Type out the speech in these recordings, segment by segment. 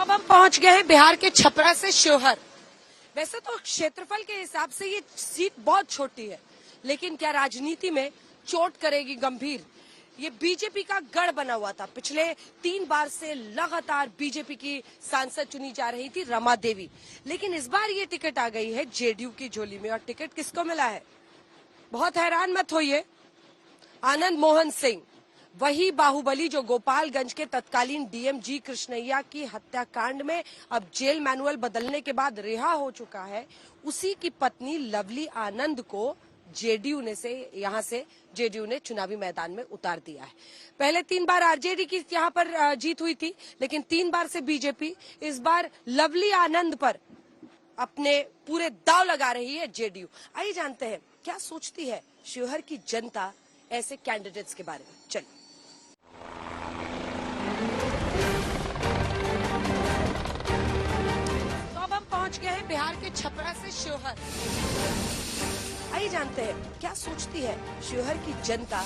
अब हम पहुंच गए हैं बिहार के छपरा से शिवहर। वैसे तो क्षेत्रफल के हिसाब से ये सीट बहुत छोटी है, लेकिन क्या राजनीति में चोट करेगी गंभीर। ये बीजेपी का गढ़ बना हुआ था। पिछले 3 बार से लगातार बीजेपी की सांसद चुनी जा रही थी रमा देवी, लेकिन इस बार ये टिकट आ गई है जेडीयू की झोली में। और टिकट किसको मिला है? बहुत हैरान मत होइए, आनंद मोहन सिंह, वही बाहुबली जो गोपालगंज के तत्कालीन डीएम जी कृष्णैया की हत्याकांड में अब जेल मैनुअल बदलने के बाद रिहा हो चुका है, उसी की पत्नी लवली आनंद को जेडीयू ने चुनावी मैदान में उतार दिया है। पहले 3 बार आरजेडी की यहाँ पर जीत हुई थी, लेकिन 3 बार से बीजेपी, इस बार लवली आनंद पर अपने पूरे दांव लगा रही है जेडीयू। आइए जानते हैं क्या सोचती है शिवहर की जनता ऐसे कैंडिडेट्स के बारे में। चलिए। तो अब हम पहुंच गए हैं बिहार के छपरा से शिवहर। आइए जानते हैं क्या सोचती है शिवहर की जनता।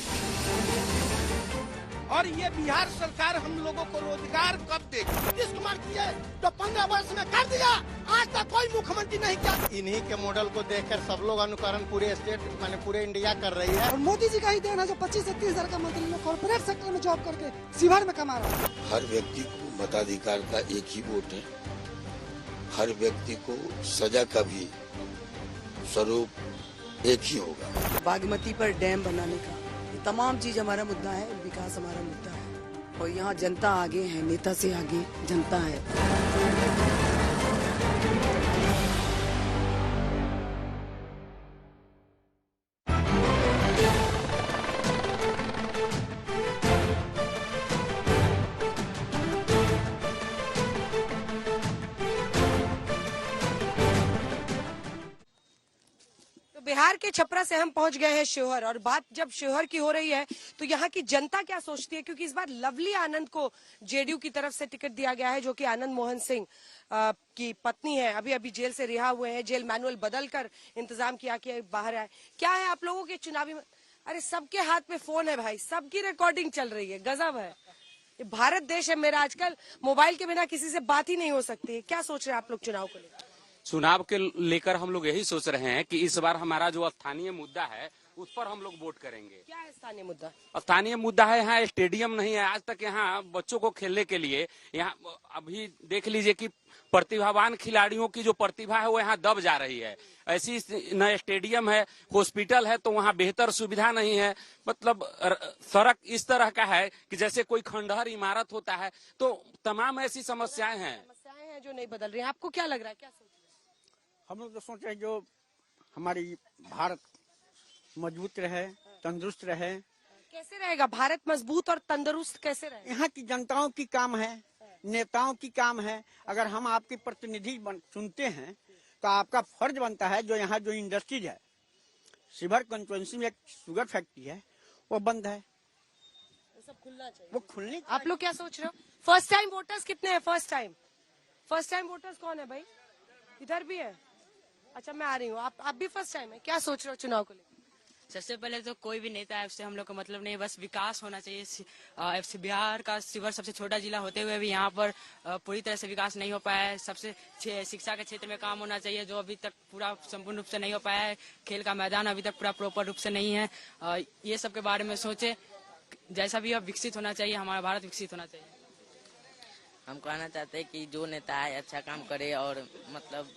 और ये बिहार सरकार हम लोगों को रोजगार कब देगी? नीतीश कुमार किए तो 15 वर्ष में कर दिया, आज तक कोई मुख्यमंत्री नहीं किया। इन्हीं के मॉडल को देखकर सब लोग अनुकरण पूरे स्टेट माने पूरे इंडिया कर रही है। और मोदी जी का ही देन है जो 25 से 30 हजार का मंत्री लोग कॉर्पोरेट सेक्टर में जॉब करके शिवहर में कमा रहा है। हर व्यक्ति को मताधिकार का एक ही वोट है। हर व्यक्ति को सजा का भी स्वरूप एक ही होगा। बागमती पर डैम बनाने का ये तमाम चीज हमारा मुद्दा है, विकास हमारा मुद्दा है। और यहाँ जनता आगे है, नेता से आगे जनता है। बिहार के छपरा से हम पहुंच गए हैं शिवहर, और बात जब शिवहर की हो रही है तो यहाँ की जनता क्या सोचती है, क्योंकि इस बार लवली आनंद को जेडीयू की तरफ से टिकट दिया गया है, जो कि आनंद मोहन सिंह की पत्नी है। अभी अभी जेल से रिहा हुए हैं, जेल मैनुअल बदल कर इंतजाम किया कि बाहर आए। क्या है आप लोगों के चुनावी अरे सबके हाथ में फोन है भाई, सबकी रिकॉर्डिंग चल रही है, गजब है। ये भारत देश है मेरा, आजकल मोबाइल के बिना किसी से बात ही नहीं हो सकती। क्या सोच रहे हैं आप लोग चुनाव को लेकर? चुनाव के लेकर हम लोग यही सोच रहे हैं कि इस बार हमारा जो स्थानीय मुद्दा है उस पर हम लोग वोट करेंगे। क्या है स्थानीय मुद्दा? स्थानीय मुद्दा है, यहाँ स्टेडियम नहीं है आज तक। यहाँ बच्चों को खेलने के लिए, यहाँ अभी देख लीजिए कि प्रतिभावान खिलाड़ियों की जो प्रतिभा है वो यहाँ दब जा रही है। ऐसी न स्टेडियम है, हॉस्पिटल है तो वहाँ बेहतर सुविधा नहीं है। मतलब सड़क इस तरह का है कि जैसे कोई खंडहर इमारत होता है। तो तमाम ऐसी समस्याएं हैं जो नहीं बदल रही है। आपको क्या लग रहा है, क्या सोच? हम लोग तो सोच रहे हैं जो हमारी भारत मजबूत रहे, तंदुरुस्त रहे। कैसे रहेगा भारत मजबूत और तंदुरुस्त, कैसे रहेगा? यहाँ की जनताओं की काम है, नेताओं की काम है। अगर हम आपके प्रतिनिधि चुनते हैं तो आपका फर्ज बनता है, जो यहाँ जो इंडस्ट्रीज है, शिवहर कंस्टिट्यूएंसी में एक शुगर फैक्ट्री है, वो बंद है, वो सब खुलना चाहिए। वो खुलने। आप लोग क्या सोच रहे हो? फर्स्ट टाइम वोटर्स कितने हैं? फर्स्ट टाइम वोटर्स कौन है भाई? इधर भी है। अच्छा, मैं आ रही हूँ। आप भी फर्स्ट टाइम है, क्या सोच रहे हो चुनाव को लेकर? सबसे पहले तो कोई भी नेता है उससे हम लोग का मतलब नहीं, बस विकास होना चाहिए। बिहार का शिवहर सबसे छोटा जिला होते हुए भी यहाँ पर पूरी तरह से विकास नहीं हो पाया है। सबसे शिक्षा के क्षेत्र में काम होना चाहिए, जो अभी तक पूरा संपूर्ण रूप से नहीं हो पाया है। खेल का मैदान अभी तक पूरा प्रॉपर रूप से नहीं है। ये सब के बारे में सोचे, जैसा भी अब विकसित होना चाहिए, हमारा भारत विकसित होना चाहिए। हम कहना चाहते हैं कि जो नेता है अच्छा काम करे, और मतलब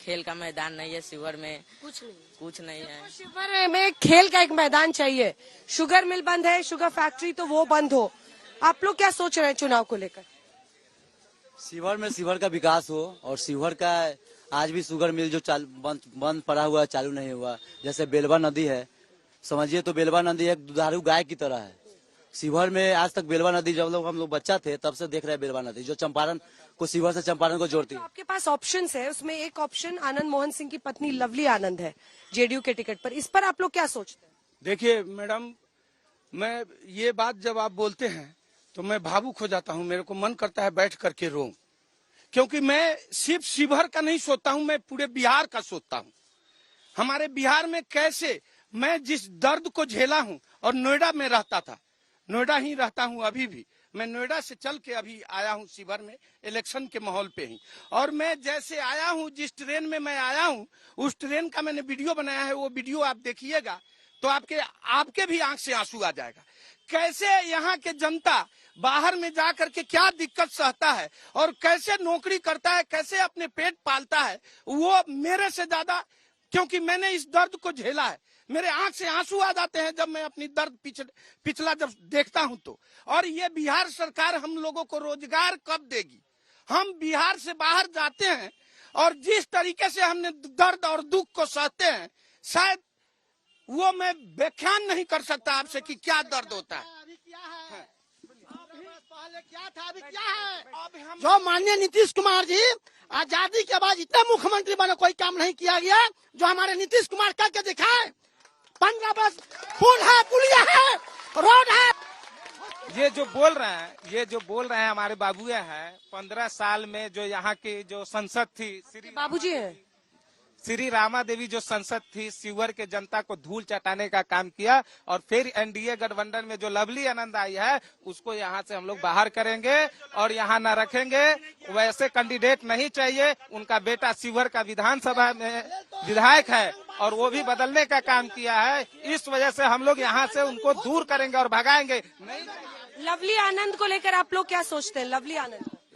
खेल का मैदान नहीं है शिवहर में, कुछ नहीं है। शिवहर में खेल का एक मैदान चाहिए। शुगर मिल बंद है, शुगर फैक्ट्री तो वो बंद हो। आप लोग क्या सोच रहे हैं चुनाव को लेकर? शिवहर का विकास हो, और शिवहर का आज भी शुगर मिल जो बंद पड़ा हुआ है, चालू नहीं हुआ। जैसे बेलवा नदी है, समझिए तो बेलवा नदी एक दुधारू गाय की तरह है। शिवहर में आज तक बेलवा नदी, जब हम लोग बच्चा थे तब से देख रहे हैं बेलवा नदी, जो चंपारण को, शिवहर से चंपारण को जोड़ती है। तो आपके पास ऑप्शंस है, उसमें एक ऑप्शन आनंद मोहन सिंह की पत्नी लवली आनंद है जेडीयू के टिकट पर। इस पर आप लोग क्या सोचते हैं? देखिए मैडम, मैं ये बात जब आप बोलते हैं तो मैं भावुक हो जाता हूँ। मेरे को मन करता है बैठ करके रो, क्योंकि मैं सिर्फ शिवहर का नहीं सोचता हूँ, मैं पूरे बिहार का सोचता हूँ। हमारे बिहार में कैसे मैं जिस दर्द को झेला हूँ, और नोएडा में रहता था, नोएडा ही रहता हूँ अभी भी, मैं नोएडा से चल के अभी आया हूँ शिवहर में इलेक्शन के माहौल पे ही। और मैं जैसे आया हूँ, जिस ट्रेन में मैं आया हूँ उस ट्रेन का मैंने वीडियो बनाया है। वो वीडियो आप देखिएगा तो आपके भी आंख से आंसू आ जाएगा। कैसे यहाँ के जनता बाहर में जा करके क्या दिक्कत सहता है और कैसे नौकरी करता है, कैसे अपने पेट पालता है, वो मेरे से ज्यादा, क्योंकि मैंने इस दर्द को झेला है। मेरे आंख से आंसू आ जाते हैं जब मैं अपनी दर्द पिछला जब देखता हूं तो। और ये बिहार सरकार हम लोगों को रोजगार कब देगी? हम बिहार से बाहर जाते हैं और जिस तरीके से हमने दर्द और दुख को सहते हैं, शायद वो मैं व्याख्यान नहीं कर सकता आपसे कि क्या दर्द होता है। पहले क्या था, अभी क्या है? जो माननीय नीतीश कुमार जी आजादी के बाद इतना मुख्यमंत्री बने, कोई काम नहीं किया गया जो हमारे नीतीश कुमार करके दिखाए। 15 बस पुल है, पुलिया है, रोड है। ये जो बोल रहे हैं हमारे बाबू हैं, 15 साल में जो यहाँ की जो संसद थी, बाबूजी है श्री रामा देवी जो संसद थी, शिवहर के जनता को धूल चटाने का काम किया। और फिर एनडीए गठबंधन में जो लवली आनंद आई है उसको यहाँ से हम लोग बाहर करेंगे और यहाँ न रखेंगे। वैसे कैंडिडेट नहीं चाहिए। उनका बेटा शिवहर का विधानसभा में विधायक है और वो भी बदलने का काम किया है। इस वजह से हम लोग यहाँ से उनको दूर करेंगे और भगाएंगे नहीं। लवली आनंद को लेकर आप लोग क्या सोचते हैं?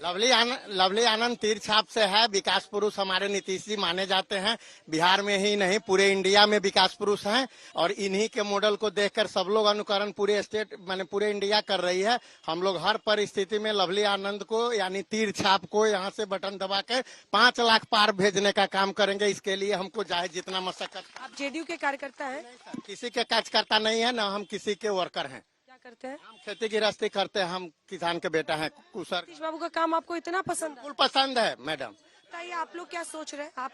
लवली आनंद तीर छाप से है, विकास पुरुष हमारे नीतीश जी माने जाते हैं। बिहार में ही नहीं पूरे इंडिया में विकास पुरुष हैं और इन्हीं के मॉडल को देखकर सब लोग अनुकरण पूरे स्टेट माने पूरे इंडिया कर रही है। हम लोग हर परिस्थिति में लवली आनंद को यानी तीर छाप को यहाँ से बटन दबा के 5 लाख पार भेजने का काम करेंगे। इसके लिए हमको चाहे जितना मशक्कत। आप जेडीयू के कार्यकर्ता हैं? किसी के कार्यकर्ता नहीं है, न हम किसी के वर्कर हैं। करते हैं? हम खेती गृहस्थी करते हैं, हम किसान के बेटा हैं। कुशर नीतीश बाबू का काम आपको इतना पसंद है? बिल्कुल पसंद है मैडम। बताइए आप लोग क्या सोच रहे हैं? आप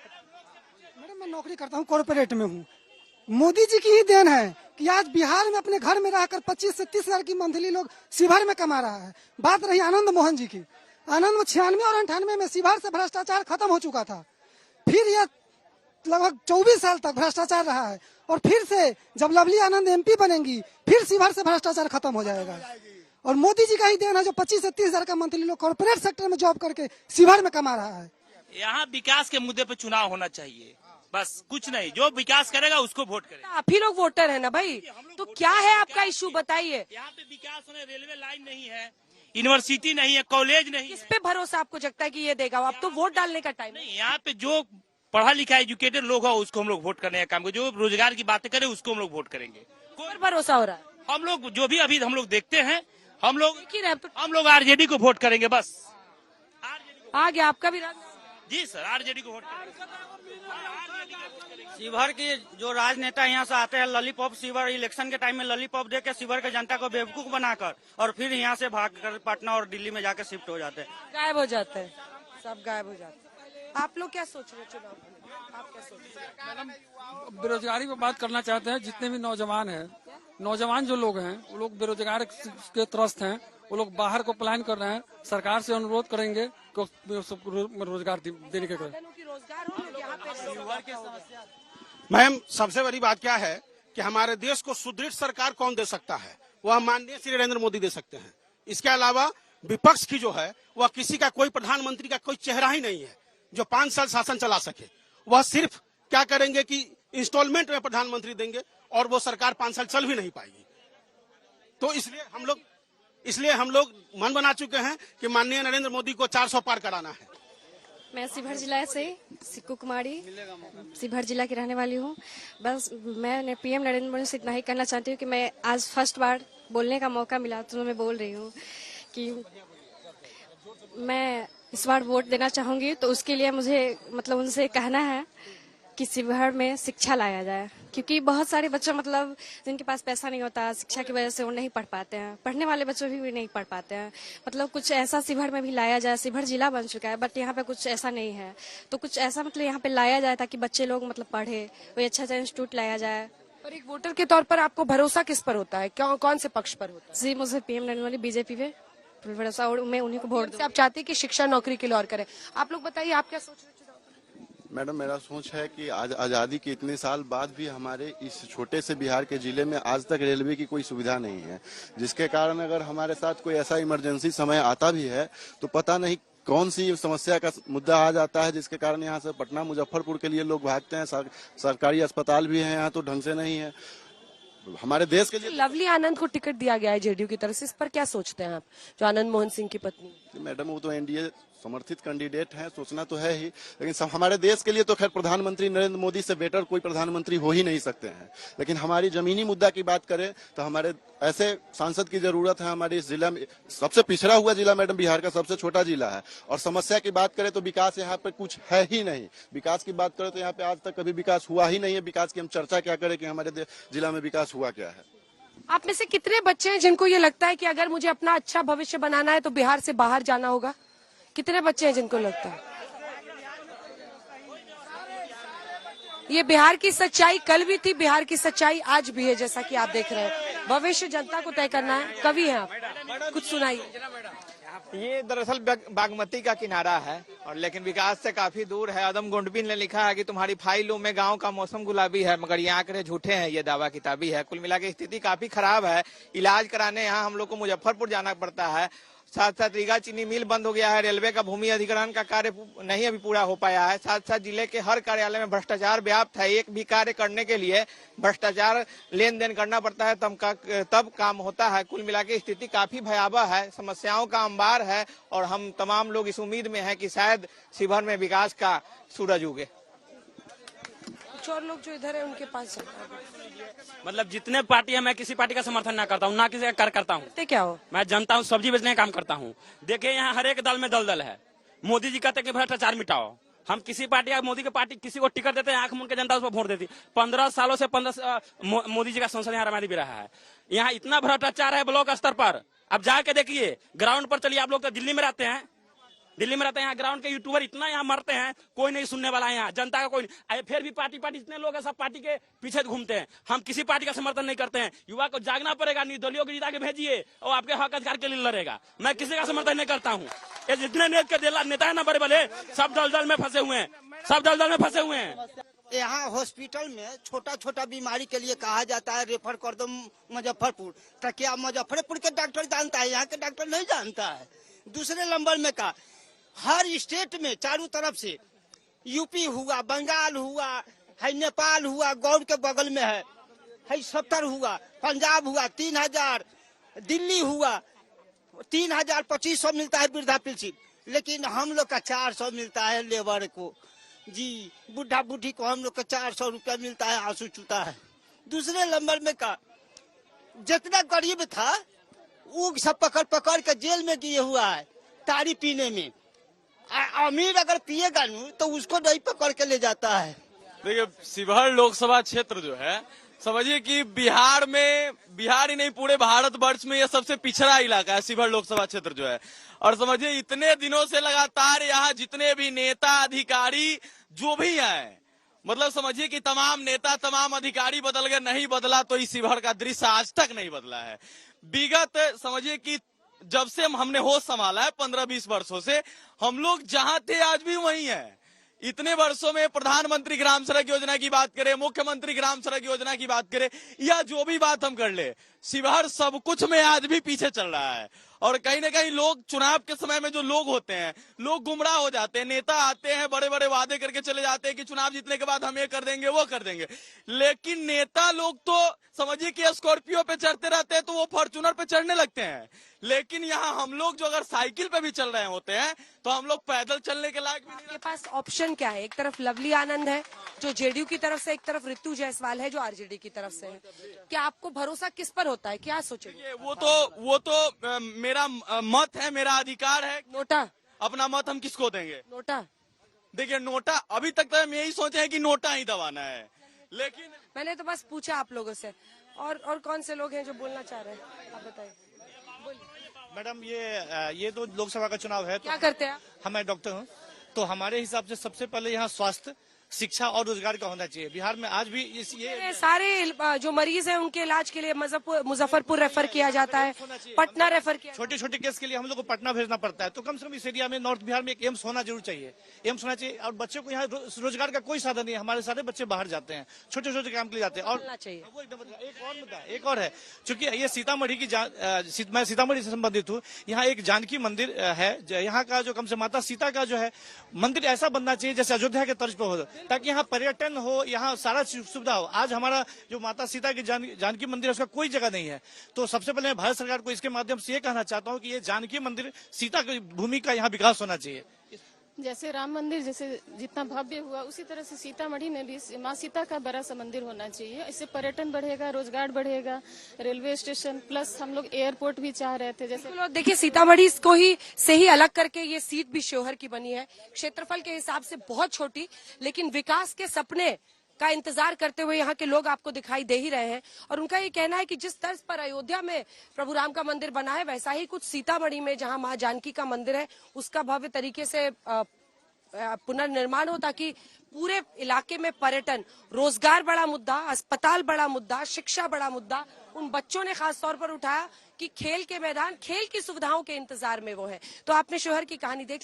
मैडम मैं नौकरी करता हूँ, कॉर्पोरेट में हूँ। मोदी जी की ही देन है कि आज बिहार में अपने घर में रहकर 25 से 30 हजार की मंथली लोग शिवहर में कमा रहा है। बात रही आनंद मोहन जी की, आनंद 96 और 98 में शिवहर से भ्रष्टाचार खत्म हो चुका था। फिर यह लगभग 24 साल तक भ्रष्टाचार रहा है और फिर से जब लवली आनंद एमपी बनेंगी फिर शिवहर से भ्रष्टाचार खत्म हो जाएगा। और मोदी जी का ही देन है जो 25 से 30 हजार का मंथली लोग कॉर्पोरेट सेक्टर में जॉब करके शिवहर में कमा रहा है। यहाँ विकास के मुद्दे पे चुनाव होना चाहिए, बस कुछ नहीं। जो विकास करेगा उसको वोट करेगा। आप ही लोग वोटर है ना भाई, तो क्या है आपका इशू बताइए। यहाँ पे विकास होने, रेलवे लाइन नहीं है, यूनिवर्सिटी नहीं है, कॉलेज नहीं। किस पे भरोसा आपको जगता है कि ये देगा? आप तो वोट डालने का टाइम नहीं। यहाँ पे जो पढ़ा लिखा एजुकेटेड लोग हो उसको हम लोग वोट करने का काम करें। जो रोजगार की बातें करें उसको हम लोग वोट करेंगे। कोई भरोसा हो रहा है? हम लोग जो भी अभी हम लोग देखते हैं, हम लोग आरजेडी को वोट करेंगे बस। आ गया आपका भी? जी सर, आरजेडी को वोट करेंगे। शिवहर के जो राजनेता यहाँ से आते हैं लॉलीपॉप, शिवहर इलेक्शन के टाइम में लॉलीपॉप देके शिवहर के जनता को बेवकूफ बनाकर और फिर यहाँ से भागकर पटना और दिल्ली में जाकर शिफ्ट हो जाते हैं। गायब हो जाते हैं, सब गायब हो जाते हैं। आप लोग क्या सोच रहे हैं चुनाव में? आप क्या सोच रहे हैं? मैडम बेरोजगारी पर बात करना चाहते हैं। जितने भी नौजवान जो लोग हैं वो लोग बेरोजगार के त्रस्त हैं। वो लोग बाहर को प्लान कर रहे हैं। सरकार से अनुरोध करेंगे कि सबको रोजगार देने के। मैम सबसे बड़ी बात क्या है कि हमारे देश को सुदृढ़ सरकार कौन दे सकता है? वह माननीय श्री नरेंद्र मोदी दे सकते हैं। इसके अलावा विपक्ष की जो है वह किसी का कोई प्रधानमंत्री का कोई चेहरा ही नहीं है जो 5 साल शासन चला सके। वह सिर्फ क्या करेंगे कि इंस्टॉलमेंट में प्रधानमंत्री देंगे और वो सरकार 5 साल चल भी नहीं पाएगी। तो इसलिए हम लोग मन बना चुके हैं कि माननीय नरेंद्र मोदी को 400 पार कराना है। मैं शिवहर जिला से सिक्कू कुमारी शिवहर जिला की रहने वाली हूँ। बस मैं पीएम नरेंद्र मोदी से इतना ही कहना चाहती हूँ कि मैं आज फर्स्ट बार बोलने का मौका मिला तो मैं बोल रही हूँ कि मैं इस बार वोट देना चाहूंगी। तो उसके लिए मुझे मतलब उनसे कहना है कि शिवहर में शिक्षा लाया जाए, क्योंकि बहुत सारे बच्चे मतलब जिनके पास पैसा नहीं होता, शिक्षा की वजह से वो नहीं पढ़ पाते हैं। पढ़ने वाले बच्चे भी नहीं पढ़ पाते हैं। मतलब कुछ ऐसा शिवहर में भी लाया जाए। शिवहर जिला बन चुका है बट यहाँ पे कुछ ऐसा नहीं है, तो कुछ ऐसा मतलब यहाँ पे लाया जाए ताकि बच्चे लोग मतलब पढ़े। कोई अच्छा इंस्टीट्यूट लाया जाए। और एक वोटर के तौर पर आपको भरोसा किस पर होता है? कौन से पक्ष पर होता है? जी मुझे पीएम नरेंद्र मोदी बीजेपी पे भरोसा और मैं उन्हीं को वोट दूं। आप चाहते हैं कि शिक्षा नौकरी के लिए और करें। आप लोग बताइए आप क्या सोच रहे हैं? मैडम मेरा सोच है कि आज आज़ादी के इतने साल बाद भी हमारे इस छोटे से बिहार के जिले में आज तक रेलवे की कोई सुविधा नहीं है, जिसके कारण अगर हमारे साथ कोई ऐसा इमरजेंसी समय आता भी है तो पता नहीं कौन सी समस्या का मुद्दा आ जाता है, जिसके कारण यहाँ से पटना मुजफ्फरपुर के लिए लोग भागते हैं। सरकारी अस्पताल भी है यहाँ तो ढंग से नहीं है हमारे देश के लिए। लवली आनंद को टिकट दिया गया है जेडीयू की तरफ से, इस पर क्या सोचते हैं आप, जो आनंद मोहन सिंह की पत्नी? मैडम वो तो एनडीए समर्थित कैंडिडेट हैं, सोचना तो है ही, लेकिन सब हमारे देश के लिए तो खैर प्रधानमंत्री नरेंद्र मोदी से बेटर कोई प्रधानमंत्री हो ही नहीं सकते हैं। लेकिन हमारी जमीनी मुद्दा की बात करें तो हमारे ऐसे सांसद की जरूरत है। हमारे इस जिला में सबसे पिछड़ा हुआ जिला मैडम बिहार का सबसे छोटा जिला है, और समस्या की बात करें तो विकास यहाँ पे कुछ है ही नहीं। विकास की बात करें तो यहाँ पे आज तक कभी विकास हुआ ही नहीं है। विकास की हम चर्चा क्या करें कि हमारे जिला में विकास हुआ क्या है। आप में से कितने बच्चे हैं जिनको ये लगता है कि अगर मुझे अपना अच्छा भविष्य बनाना है तो बिहार से बाहर जाना होगा? कितने बच्चे हैं जिनको लगता है? ये बिहार की सच्चाई कल भी थी, बिहार की सच्चाई आज भी है। जैसा कि आप देख रहे हैं, भविष्य जनता को तय करना है। कवि हैं आप, कुछ सुनाइए। ये दरअसल बागमती का किनारा है, और लेकिन विकास से काफी दूर है। आदम गोंडबिन ने लिखा है कि तुम्हारी फाइलों में गांव का मौसम गुलाबी है, मगर ये आंकड़े झूठे हैं, ये दावा किताबी है। कुल मिला के स्थिति काफी खराब है। इलाज कराने यहाँ हम लोग को मुजफ्फरपुर जाना पड़ता है। साथ साथ रीगा चीनी मिल बंद हो गया है। रेलवे का भूमि अधिग्रहण का कार्य नहीं अभी पूरा हो पाया है। साथ साथ जिले के हर कार्यालय में भ्रष्टाचार व्याप्त है। एक भी कार्य करने के लिए भ्रष्टाचार लेन देन करना पड़ता है, तब काम होता है। कुल मिला के स्थिति काफी भयावह है, समस्याओं का अंबार है, और हम तमाम लोग इस उम्मीद में हैं कि शायद शिवहर में विकास का सूरज उगे। कुछ और लोग जो इधर है उनके पास मतलब जितने पार्टी है, मैं किसी पार्टी का समर्थन ना करता हूँ, ना किसी का कर करता हूँ। क्या हो? मैं जनता हूँ, सब्जी बेचने का काम करता हूँ। देखिए यहाँ हर एक दल में दलदल है। मोदी जी कहते हैं कि भ्रष्टाचार मिटाओ। हम किसी पार्टी या मोदी की पार्टी किसी को टिकट देते हैं, आंख मूंद के जनता उस पर वोट देती। 15 सालों से मोदी जी का संसद यहाँ रमादी भी रहा है। यहाँ इतना भ्रष्टाचार है ब्लॉक स्तर पर। अब जाके देखिए, ग्राउंड पर चलिए। आप लोग तो दिल्ली में रहते हैं, यहाँ ग्राउंड के यूट्यूबर इतना यहाँ मरते हैं, कोई नहीं सुनने वाला है। यहाँ जनता का कोई नहीं। फिर भी पार्टी इतने लोग हैं, सब पार्टी के पीछे घूमते हैं। हम किसी पार्टी का समर्थन नहीं करते हैं। युवा को जागना पड़ेगा, निर्दलीयों को जिता के भेजिए और आपके हक अधिकार के लिए लड़ेगा। मैं किसी का समर्थन नहीं करता हूँ। ये जितने नेता है ना बड़े बड़े, सब दलदल में फंसे हुए हैं, सब दलदल में फंसे हुए हैं। यहाँ हॉस्पिटल में छोटा छोटा बीमारी के लिए कहा जाता है रेफर कर दो मुजफ्फरपुर, तो क्या मुजफ्फरपुर के डॉक्टर जानता है? यहाँ के डॉक्टर नहीं जानता है। दूसरे नंबर में का हर स्टेट में चारों तरफ से, यूपी हुआ, बंगाल हुआ है, नेपाल हुआ, गौर के बगल में है 70 हुआ, पंजाब हुआ 3000, दिल्ली हुआ 3000, 2500 मिलता है वृद्धा पेंशन, लेकिन हम लोग का 400 मिलता है लेबर को जी। बुढ़ा बुढ़ी को हम लोग का 400 रुपया मिलता है, आंसू चूता है। दूसरे नंबर में का जितना गरीब था वो सब पकड़ पकड़ के जेल में दिए हुआ है तारी पीने में। अमीर अगर पिएगा नहीं तो उसको नहीं पकड़ के ले जाता है। देखिए शिवहर लोकसभा क्षेत्र जो है, समझिए कि बिहार ही नहीं पूरे भारतवर्ष में यह सबसे पिछड़ा इलाका है शिवहर लोकसभा क्षेत्र जो है। और समझिए इतने दिनों से लगातार यहाँ जितने भी नेता अधिकारी जो भी हैं, मतलब समझिए कि तमाम नेता तमाम अधिकारी बदल गए, नहीं बदला तो इस शिवहर का दृश्य आज तक नहीं बदला है। विगत समझिए कि जब से हमने होश संभाला है 15-20 वर्षों से, हम लोग जहां थे आज भी वही हैं। इतने वर्षों में प्रधानमंत्री ग्राम सड़क योजना की बात करें, मुख्यमंत्री ग्राम सड़क योजना की बात करें, या जो भी बात हम कर ले, शिवहर सब कुछ में आज भी पीछे चल रहा है। और कहीं ना कहीं लोग चुनाव के समय में जो लोग होते हैं, लोग गुमराह हो जाते हैं। नेता आते हैं, बड़े बड़े वादे करके चले जाते हैं कि चुनाव जीतने के बाद हम ये कर देंगे वो कर देंगे, लेकिन नेता लोग तो समझिए कि स्कॉर्पियो पे चढ़ते रहते हैं तो वो फॉर्च्यूनर पे चढ़ने लगते हैं। लेकिन यहाँ हम लोग जो अगर साइकिल पे भी चल रहे होते हैं तो हम लोग पैदल चलने के लायक भी नहीं। आपके पास ऑप्शन क्या है? एक तरफ लवली आनंद है जो जेडीयू की तरफ से, एक तरफ ऋतु जायसवाल है जो आरजेडी की तरफ से है। क्या आपको भरोसा किस पर होता है, क्या सोचेंगे? वो तो मेरा मत है, मेरा अधिकार है। नोटा अपना मत हम किसको देंगे? नोटा। देखिए नोटा अभी तक तो हम यही सोचे हैं कि नोटा ही दबाना है, लेकिन मैंने तो बस पूछा आप लोगों से। और कौन से लोग हैं जो बोलना चाह रहे हैं, आप बताइए। मैडम ये तो लोकसभा का चुनाव है, तो क्या करते हैं आप? मैं डॉक्टर हूँ, तो हमारे हिसाब से सबसे पहले यहाँ स्वास्थ्य, शिक्षा और रोजगार का होना चाहिए। बिहार में आज भी ये सारे जो मरीज हैं उनके इलाज के लिए मुजफ्फरपुर रेफर किया जाता है, पटना रेफर किया। छोटे छोटे केस के लिए हम लोग को पटना भेजना पड़ता है, तो कम से कम इस एरिया में नॉर्थ बिहार में एक एम्स होना जरूर चाहिए। एम्स होना चाहिए और बच्चों को यहाँ रोजगार का कोई साधन नहीं है। हमारे सारे बच्चे बाहर जाते हैं, छोटे छोटे काम के लिए जाते हैं। और एक और मुद्दा एक और है, चूंकि ये सीतामढ़ी की मैं सीतामढ़ी से संबंधित हूँ। यहाँ एक जानकी मंदिर है, यहाँ का जो कम से माता सीता का जो है मंदिर ऐसा बनना चाहिए जैसे अयोध्या के तर्ज पर हो, ताकि यहाँ पर्यटन हो, यहाँ सारा सुविधा हो। आज हमारा जो माता सीता की जानकी मंदिर है उसका कोई जगह नहीं है। तो सबसे पहले मैं भारत सरकार को इसके माध्यम से ये कहना चाहता हूँ कि ये जानकी मंदिर सीता की भूमि का यहाँ विकास होना चाहिए। जैसे राम मंदिर जैसे जितना भव्य हुआ उसी तरह से सीतामढ़ी में भी माँ सीता का बड़ा सा मंदिर होना चाहिए। इससे पर्यटन बढ़ेगा, रोजगार बढ़ेगा, रेलवे स्टेशन प्लस हम लोग एयरपोर्ट भी चाह रहे थे। जैसे देखिए सीतामढ़ी को ही से ही अलग करके ये सीट भी शिवहर की बनी है। क्षेत्रफल के हिसाब से बहुत छोटी, लेकिन विकास के सपने का इंतजार करते हुए यहाँ के लोग आपको दिखाई दे ही रहे हैं। और उनका ये कहना है कि जिस तर्ज पर अयोध्या में प्रभु राम का मंदिर बना है, वैसा ही कुछ सीतामढ़ी में जहाँ माँ जानकी का मंदिर है उसका भव्य तरीके से पुनर्निर्माण हो, ताकि पूरे इलाके में पर्यटन, रोजगार बड़ा मुद्दा, अस्पताल बड़ा मुद्दा, शिक्षा बड़ा मुद्दा उन बच्चों ने खास तौर पर उठाया कि खेल के मैदान, खेल की सुविधाओं के इंतजार में वो है। तो आपने शिवहर की कहानी देख